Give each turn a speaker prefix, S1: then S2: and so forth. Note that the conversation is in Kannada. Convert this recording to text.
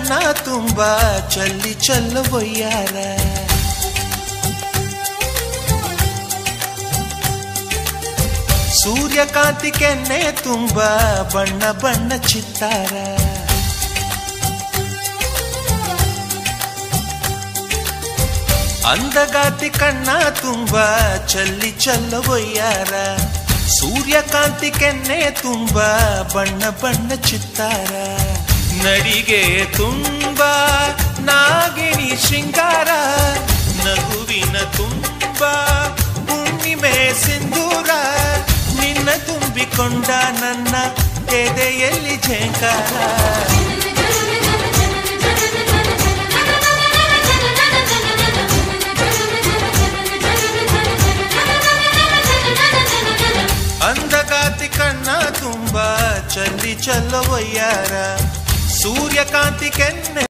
S1: ಕಣ್ಣ ತುಂಬ ಚಲ್ಲಿ ಚೆಲ್ಲುವಯ್ಯಾರ ಸೂರ್ಯಕಾಂತಿ ಕೆನ್ನೆ ತುಂಬ ಬಣ್ಣ ಬಣ್ಣ ಚಿತ್ತಾರ ಅಂದಗಾತಿ ಕಣ್ಣ ತುಂಬ ಚಲ್ಲಿ ಚೆಲ್ಲುವಯ್ಯಾರ ಸೂರ್ಯಕಾಂತಿ ಕೆನ್ನೆ ತುಂಬ ಬಣ್ಣ ಬಣ್ಣ ಚಿತ್ತಾರ ನಡಿಗೆ ತುಂಬ ನಾಗಿಣಿ ಶೃಂಗಾರ ನಗುವಿನ ತುಂಬ ಹುಣ್ಣಿಮೆ ಸಿಂಧೂರ ನಿನ್ನ ತುಂಬಿಕೊಂಡ ನನ್ನ ಎದೆಯಲ್ಲಿ ಝೇಂಕಾರ ಅಂದಗಾತಿ ಕಣ್ಣ ತುಂಬ ಚಲ್ಲಿ ಚೆಲ್ಲುವಯ್ಯಾರ ಸೂರ್ಯಕಾಂತಿ ಕೆನ್ನೆ